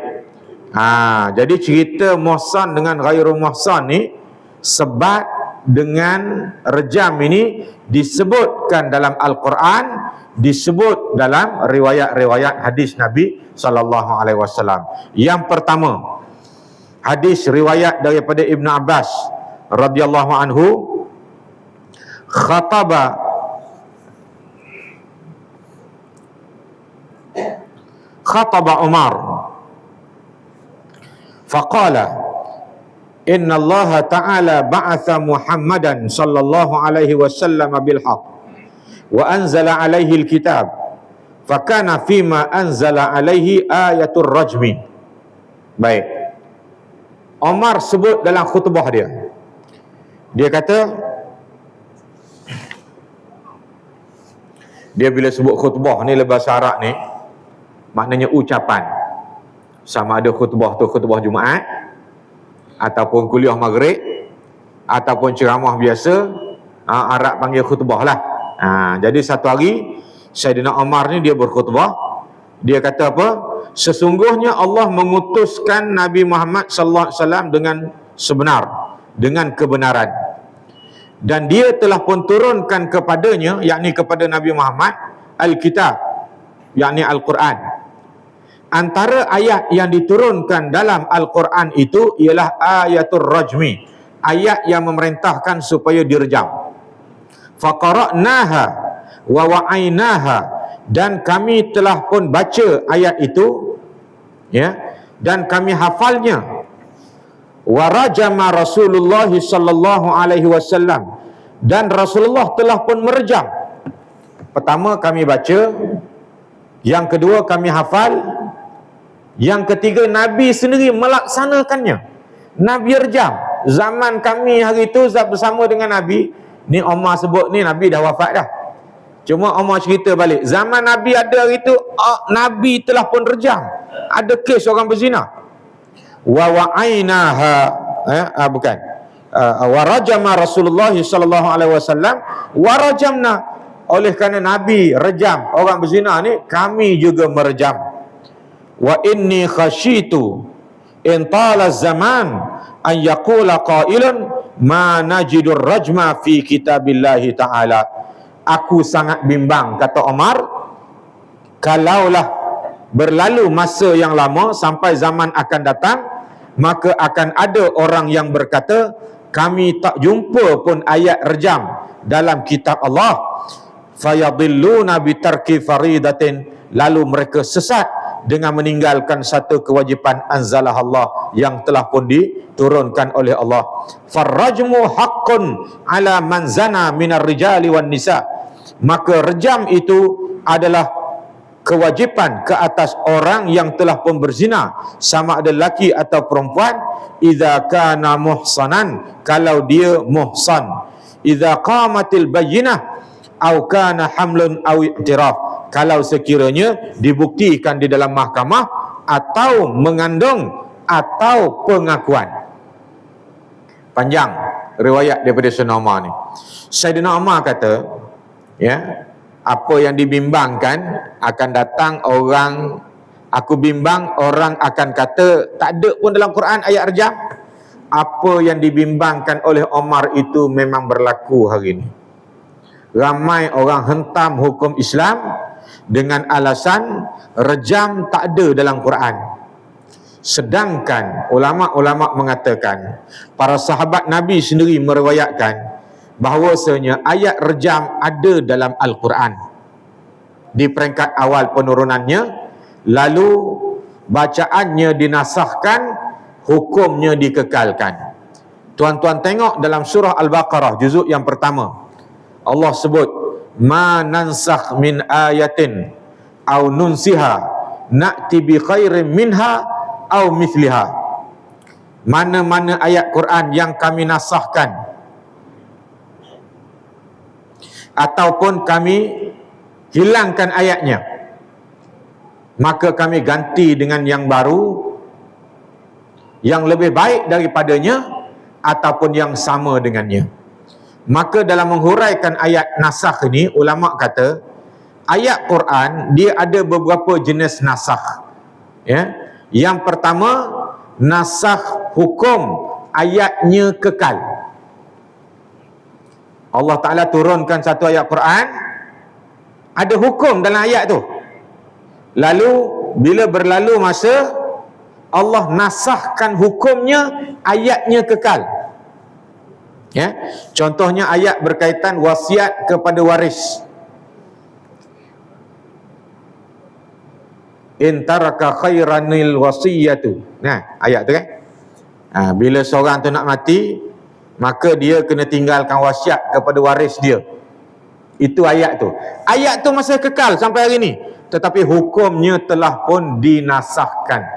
Jadi cerita muhsan dengan ghairu muhsan ni, sebat dengan rejam ini disebutkan dalam Al-Quran, disebut dalam riwayat-riwayat hadis Nabi sallallahu alaihi wasallam. Yang pertama, hadis riwayat daripada Ibn Abbas radhiyallahu anhu, khataba Umar faqala Inna Allah Ta'ala ba'atha Muhammadan sallallahu alaihi wasallam bil haqq wa anzala alaihi al-kitab fakana fima anzala alaihi ayatul rajmi. Baik, Umar sebut dalam khutbah dia, dia kata, dia bila sebut khutbah ni bahasa Arab ni maknanya ucapan. Sama ada khutbah tu khutbah Jumaat ataupun kuliah maghrib ataupun ceramah biasa, Arab panggil khutbah lah. Jadi satu hari Saidina Umar ni dia berkhutbah, dia kata apa? sesungguhnya Allah mengutuskan Nabi Muhammad sallallahu alaihi wasallam dengan sebenar, dengan kebenaran, dan dia telah pun turunkan kepadanya, yakni kepada Nabi Muhammad, Alkitab, yakni Al-Quran. Antara ayat yang diturunkan dalam Al-Quran itu ialah ayatul rajmi, ayat yang memerintahkan supaya direjam. Faqara'naha wa wa'ainaha, dan kami telah pun baca ayat itu, ya, dan kami hafalnya. Wa rajama Rasulullah sallallahu alaihi wasallam, dan Rasulullah telah pun merejam. Pertama kami baca, yang kedua kami hafal, yang ketiga Nabi sendiri melaksanakannya. Nabi rejam. Zaman kami hari itu bersama dengan Nabi, ni Omar sebut ni Nabi dah wafat dah. Cuma Omar cerita balik, zaman Nabi ada hari itu, Nabi telah pun rejam. Ada kes orang berzina. Wa wa'ainaha, bukan. Wa rajama Rasulullah sallallahu alaihi wasallam wa rajamna. Oleh kerana Nabi rejam orang berzina ni, kami juga merejam. Wa inni khasyitu in tala zaman an yaqula qailun ma najidur rajma fi kitabillahi ta'ala. Aku sangat bimbang, kata Omar, kalaulah berlalu masa yang lama sampai zaman akan datang, maka akan ada orang yang berkata, kami tak jumpa pun ayat rejam dalam kitab Allah. Fayadilluna bitarki faridatin, lalu mereka sesat dengan meninggalkan satu kewajipan anzalah Allah yang telah pun diturunkan oleh Allah. Farrajmu haqqun ala man zana minar rijali wan nisa, maka rejam itu adalah kewajipan ke atas orang yang telah pun berzina, sama ada lelaki atau perempuan, idza kana muhsanan, kalau dia muhsan, idza qamatil bayyinah au kana hamlun au i'tiraf, kalau sekiranya dibuktikan di dalam mahkamah atau mengandung atau pengakuan. Panjang riwayat daripada Sayyidina Umar ni. Sayyidina Umar kata, ya, apa yang dibimbangkan akan datang orang, aku bimbang orang akan kata tak ada pun dalam Quran ayat rejam. Apa yang dibimbangkan oleh Omar itu memang berlaku hari ini. Ramai orang hentam hukum Islam dengan alasan rejam tak ada dalam Quran. Sedangkan ulama-ulama mengatakan, para sahabat Nabi sendiri meriwayatkan bahawasanya ayat rejam ada dalam Al-Quran di peringkat awal penurunannya, lalu bacaannya dinasahkan, hukumnya dikekalkan. Tuan-tuan tengok dalam surah Al-Baqarah juzuk yang pertama, Allah sebut, ma nansakh min ayatin au nunsiha na'ti bi khairin minha au mithliha. Mana-mana ayat Quran yang kami nasahkan ataupun kami hilangkan ayatnya, maka kami ganti dengan yang baru, yang lebih baik daripadanya ataupun yang sama dengannya. Maka dalam menghuraikan ayat nasakh ini, ulama kata ayat Quran dia ada beberapa jenis nasakh, ya. Yang pertama, nasakh hukum, ayatnya kekal. Allah Ta'ala turunkan satu ayat Quran, ada hukum dalam ayat tu, lalu bila berlalu masa, Allah nasahkan hukumnya, ayatnya kekal, ya. Contohnya ayat berkaitan wasiat kepada waris. In taraka khairanil wasiyatu. Nah, ayat tu kan. Bila seorang tu nak mati, maka dia kena tinggalkan wasiat kepada waris dia. Itu ayat tu. Ayat tu masih kekal sampai hari ni, tetapi hukumnya telah pun dinasahkan.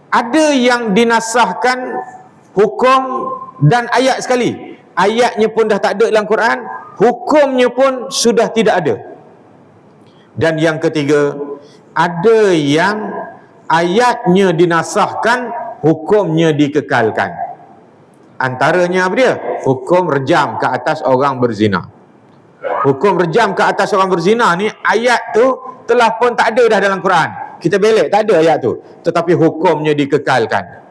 Ada yang dinasahkan hukum dan ayat sekali. Ayatnya pun dah tak ada dalam Quran, hukumnya pun sudah tidak ada. Dan yang ketiga, ada yang ayatnya dinasahkan, hukumnya dikekalkan. Antaranya apa dia? Hukum rejam ke atas orang berzina. Hukum rejam ke atas orang berzina ni, ayat tu telah pun tak ada dah dalam Quran. Kita belek, tak ada ayat tu. Tetapi hukumnya dikekalkan.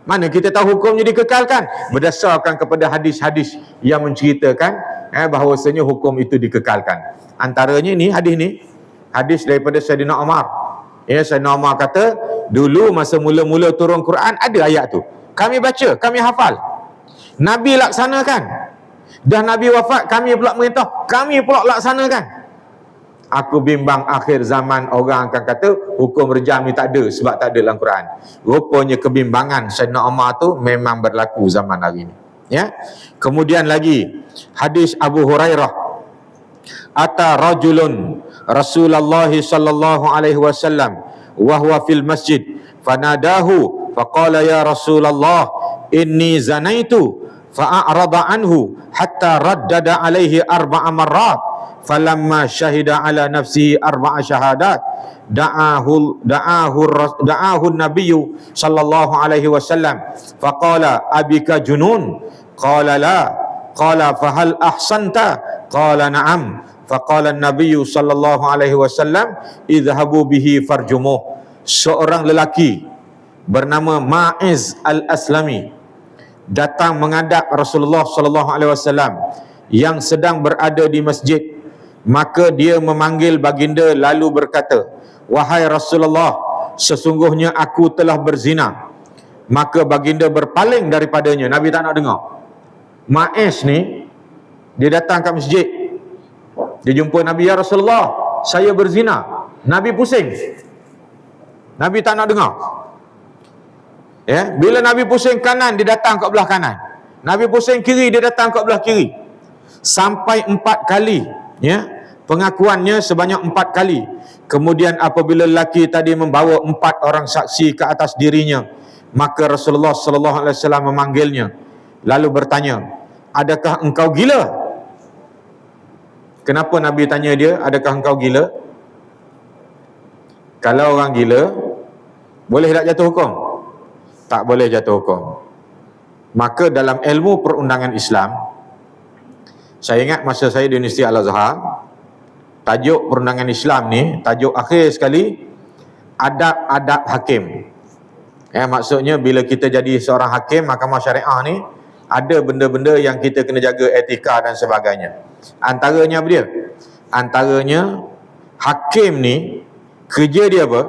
Mana kita tahu hukumnya dikekalkan? Berdasarkan kepada hadis-hadis yang menceritakan bahawasanya hukum itu dikekalkan. Antaranya ni, hadis daripada Sayyidina Umar. Sayyidina Umar kata, dulu masa mula-mula turun Quran ada ayat tu. Kami baca, kami hafal. Nabi laksanakan. Dah Nabi wafat, kami pula merintah, kami pula laksanakan. Aku bimbang akhir zaman orang akan kata hukum rejam ni tak ada sebab tak ada dalam Quran. Rupanya kebimbangan Sayyidina Umar tu memang berlaku zaman hari ni. Ya. Kemudian lagi hadis Abu Hurairah, ata rajulun Rasulullah sallallahu alaihi wasallam wa huwa fil masjid fanadahu faqala ya Rasulullah inni zanaitu fa'arada anhu hatta raddada alaihi arba'a marrat falamma syahida ala nafsihi arba'a syahadat da'ahu an-nabiyyu sallallahu alaihi wasallam faqala abika junun qala la qala fahal ahsanta qala na'am faqala an-nabiyyu sallallahu alaihi wasallam idhabu bihi farjumuh. Seorang lelaki bernama Ma'iz al-Aslami datang menghadap Rasulullah sallallahu alaihi wasallam yang sedang berada di masjid. Maka dia memanggil baginda lalu berkata, wahai Rasulullah, sesungguhnya aku telah berzina. Maka baginda berpaling daripadanya. Nabi tak nak dengar. Ma'iz ni, dia datang ke masjid, dia jumpa Nabi, ya Rasulullah, saya berzina. Nabi pusing, Nabi tak nak dengar. Bila Nabi pusing kanan, dia datang ke belah kanan. Nabi pusing kiri, dia datang ke belah kiri. Sampai 4 kali, pengakuannya sebanyak 4 kali. Kemudian apabila lelaki tadi membawa 4 orang saksi ke atas dirinya, maka Rasulullah sallallahu alaihi wasallam memanggilnya lalu bertanya, adakah engkau gila? Kenapa Nabi tanya dia, adakah engkau gila? Kalau orang gila, boleh tak jatuh hukum? Tak boleh jatuh hukum. Maka dalam ilmu perundangan Islam, saya ingat masa saya di Universiti Al-Azhar, tajuk perundangan Islam ni, tajuk akhir sekali, adab-adab hakim. Maksudnya bila kita jadi seorang hakim mahkamah syariah ni, ada benda-benda yang kita kena jaga etika dan sebagainya. Antaranya apa dia? Antaranya hakim ni, kerja dia apa?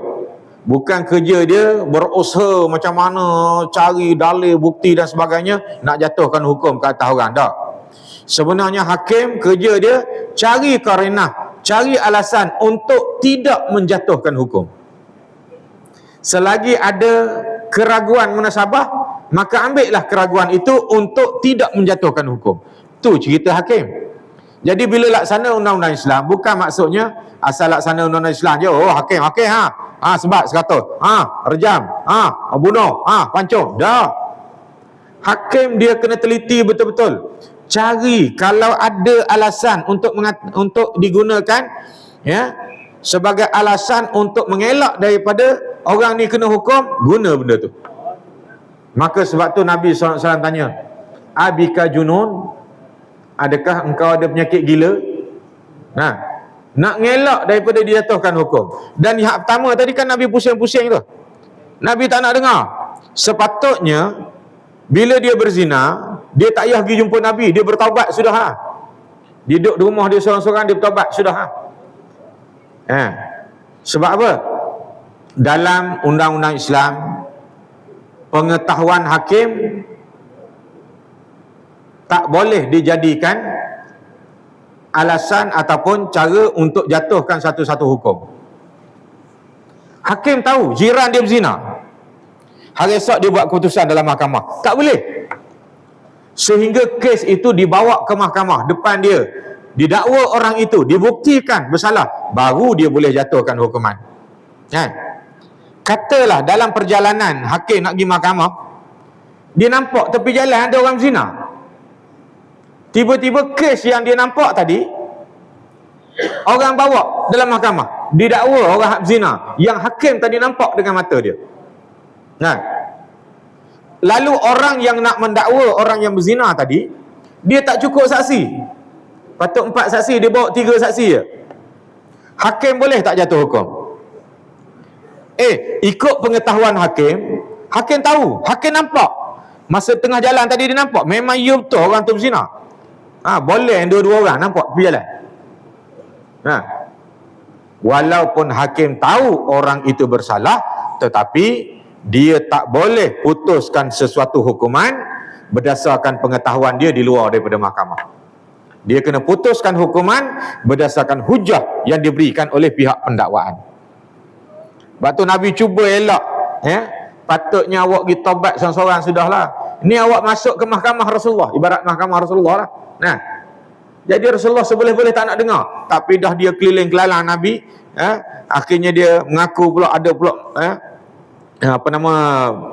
Bukan kerja dia berusaha macam mana cari dalil, bukti dan sebagainya nak jatuhkan hukum ke atas orang. Tak. Sebenarnya hakim kerja dia cari karenah, cari alasan untuk tidak menjatuhkan hukum. Selagi ada keraguan munasabah, maka ambillah keraguan itu untuk tidak menjatuhkan hukum. Tu cerita hakim. Jadi bila laksana undang-undang Islam, bukan maksudnya asal laksana undang-undang Islam je, oh hakim sebab 100, rejam, bunuh, pancung. Dah. Hakim dia kena teliti betul-betul. Cari kalau ada alasan untuk digunakan sebagai alasan untuk mengelak daripada orang ni kena hukum, guna benda tu. Maka sebab tu Nabi SAW tanya, abika junun, adakah engkau ada penyakit gila? Nak ngelak daripada dijatuhkan hukum. Dan yang pertama tadi kan Nabi pusing-pusing tu, Nabi tak nak dengar. Sepatutnya bila dia berzina, dia tak payah pergi jumpa Nabi, dia bertaubat sudah. Dia duduk di rumah dia seorang-seorang, dia bertaubat sudah. Sebab apa? Dalam undang-undang Islam, pengetahuan hakim tak boleh dijadikan alasan ataupun cara untuk jatuhkan satu-satu hukum. Hakim tahu jiran dia berzina, hari esok dia buat keputusan dalam mahkamah, tak boleh. Sehingga kes itu dibawa ke mahkamah, depan dia didakwa orang itu, dibuktikan bersalah, baru dia boleh jatuhkan hukuman. Katalah dalam perjalanan hakim nak pergi mahkamah, dia nampak tepi jalan ada orang berzina. Tiba-tiba kes yang dia nampak tadi, orang bawa dalam mahkamah, didakwa orang berzina yang hakim tadi nampak dengan mata dia. Lalu orang yang nak mendakwa orang yang berzina tadi, dia tak cukup saksi. Patut 4 saksi, dia bawa 3 saksi je. Hakim boleh tak jatuh hukum? Ikut pengetahuan hakim, hakim tahu, hakim nampak. Masa tengah jalan tadi dia nampak, memang ya betul orang tu berzina. Boleh dua-dua orang nampak pergi jalan. Walaupun hakim tahu orang itu bersalah, tetapi dia tak boleh putuskan sesuatu hukuman berdasarkan pengetahuan dia di luar daripada mahkamah. Dia kena putuskan hukuman berdasarkan hujah yang diberikan oleh pihak pendakwaan. Sebab tu Nabi cuba elak, patutnya awak pergi taubat seorang-seorang sudahlah. Ni awak masuk ke mahkamah Rasulullah, ibarat mahkamah Rasulullah lah. Jadi Rasulullah seboleh-boleh tak nak dengar, tapi dah dia keliling-kelalang Nabi, akhirnya dia mengaku pula ada pula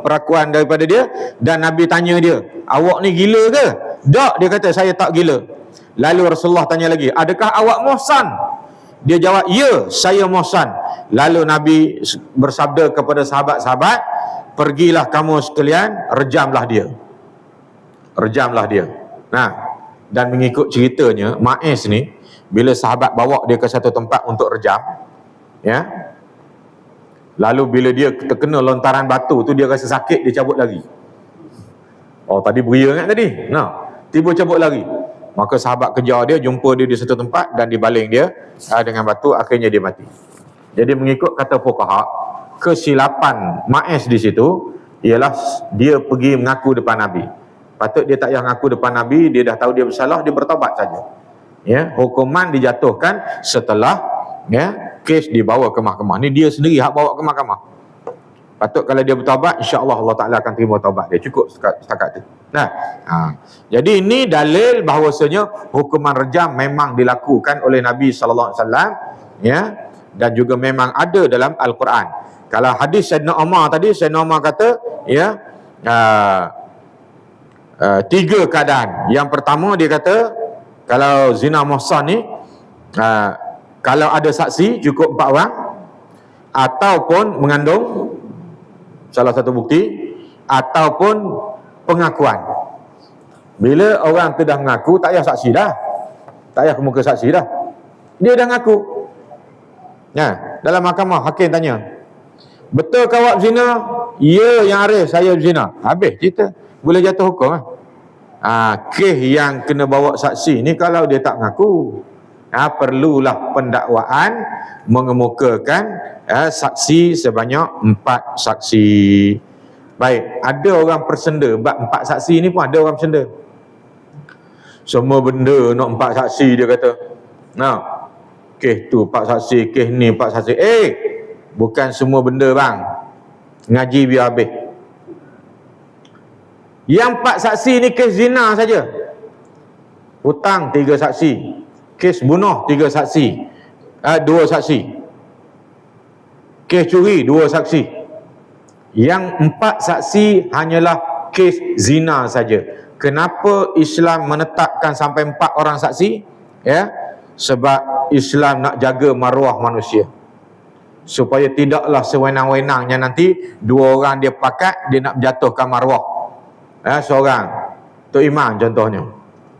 perakuan daripada dia, dan Nabi tanya dia, awak ni gila ke? Tak, dia kata saya tak gila. Lalu Rasulullah tanya lagi, adakah awak muhsan? Dia jawab, ya, saya muhsan. Lalu Nabi bersabda kepada sahabat-sahabat, pergilah kamu sekalian, rejamlah dia. Dan mengikut ceritanya, Ma'iz ni, bila sahabat bawa dia ke satu tempat untuk rejam, lalu bila dia terkena lontaran batu tu, dia rasa sakit, dia cabut lagi. Tadi beria kan tadi? Tiba cabut lagi. Maka sahabat kejar dia, jumpa dia di satu tempat dan dibaling dia dengan batu, akhirnya dia mati. Jadi mengikut kata fuqaha, kesilapan Ma'iz di situ ialah dia pergi mengaku depan Nabi. Patut dia tak payah mengaku depan Nabi, dia dah tahu dia bersalah, dia bertaubat saja. Hukuman dijatuhkan setelah kes dibawa ke mahkamah. Ni dia sendiri hak bawa ke mahkamah. Patut kalau dia bertaubat, insya-Allah Allah Taala akan terima taubat dia. Cukup setakat tu. Jadi ini dalil bahawasanya hukuman rejam memang dilakukan oleh Nabi sallallahu alaihi wasallam, dan juga memang ada dalam Al-Quran. Kalau hadis Sayyidina Umar tadi, Sayyidina Umar kata, tiga keadaan. Yang pertama dia kata, kalau zina muhsan ni, kalau ada saksi cukup 4 orang, ataupun mengandung salah satu bukti, ataupun pengakuan. Bila orang tu dah mengaku, tak payah saksi dah, tak payah kemuka saksi dah, dia dah mengaku. Dalam mahkamah hakim tanya, betul ke awak zina? Ya, yang arif saya zina. Habis cerita, boleh jatuh hukum. Kes yang kena bawa saksi ni kalau dia tak mengaku, perlulah pendakwaan mengemukakan saksi sebanyak 4 saksi. Baik, ada orang persenda, bab 4 saksi ni pun ada orang persenda. Semua benda nak 4 saksi, dia kata. Kes tu 4 saksi, kes ni 4 saksi. Bukan semua benda bang, ngaji biar habis. Yang 4 saksi ni kes zina saja. Hutang 3 saksi, kes bunuh 3 saksi, 2 saksi, kes curi 2 saksi. Yang 4 saksi hanyalah kes zina saja. Kenapa Islam menetapkan sampai 4 orang saksi? Sebab Islam nak jaga maruah manusia, supaya tidaklah sewenang-wenangnya nanti 2 orang dia pakat, dia nak menjatuhkan maruah seorang, Tok Imam contohnya.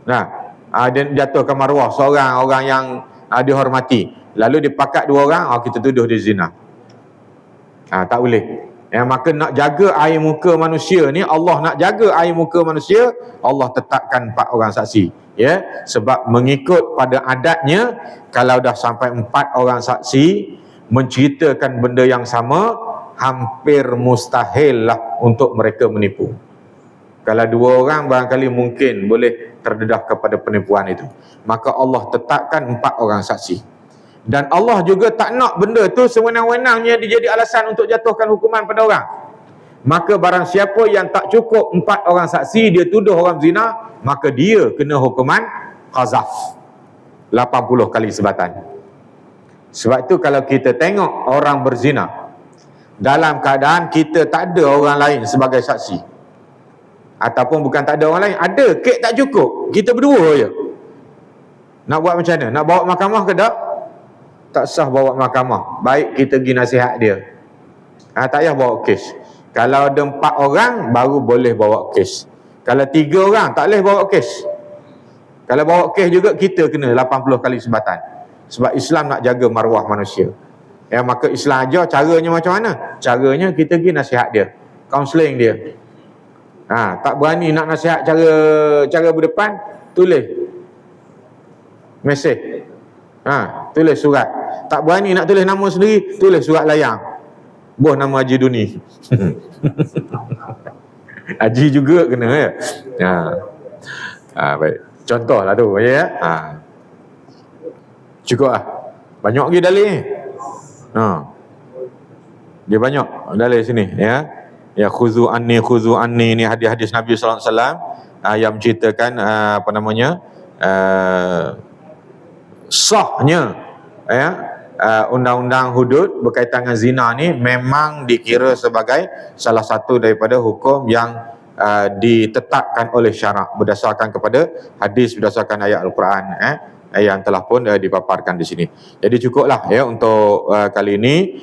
Dia jatuhkan maruah seorang orang yang dihormati, lalu dia pakat 2 orang, kita tuduh dia zina. Tak boleh. Maka nak jaga air muka manusia ni, Allah nak jaga air muka manusia, Allah tetapkan 4 orang saksi. Sebab mengikut pada adatnya, kalau dah sampai 4 orang saksi menceritakan benda yang sama, hampir mustahil lah untuk mereka menipu. Kalau 2 orang barangkali mungkin boleh terdedah kepada penipuan itu. Maka Allah tetapkan 4 orang saksi. Dan Allah juga tak nak benda tu sewenang-wenangnya dia jadi alasan untuk jatuhkan hukuman pada orang. Maka barang siapa yang tak cukup 4 orang saksi, dia tuduh orang zina, maka dia kena hukuman qazaf, 80 kali sebatan. Sebab itu kalau kita tengok orang berzina dalam keadaan kita tak ada orang lain sebagai saksi, ataupun bukan tak ada orang lain, ada, kek tak cukup, kita berdua je, nak buat macam mana? Nak bawa mahkamah ke tak? Tak sah bawa mahkamah. Baik kita pergi nasihat dia. Tak payah bawa kes. Kalau ada 4 orang baru boleh bawa kes. Kalau 3 orang tak boleh bawa kes. Kalau bawa kes juga kita kena 80 kali sebatan. Sebab Islam nak jaga maruah manusia. Ya, maka Islam ajar caranya macam mana? Caranya kita pergi nasihat dia, kaunseling dia. Tak berani nak nasihat cara berdepan, tulis mesej. Tulis surat. Tak berani nak tulis nama sendiri, tulis surat layang. Boh nama Haji Duni. Haji juga kena ya. Baik. Contohlah tu ya. Cukup lah. Banyak lagi dalil ni. Dia banyak dalil sini ya. Ya, khuzu anni ni hadis-hadis Nabi sallallahu alaihi wasallam yang menceritakan sahnya ya, undang-undang hudud berkaitan dengan zina ni memang dikira sebagai salah satu daripada hukum yang ditetapkan oleh syarak berdasarkan kepada hadis, berdasarkan ayat Al-Quran yang telah pun dipaparkan di sini. Jadi cukuplah ya untuk kali ini.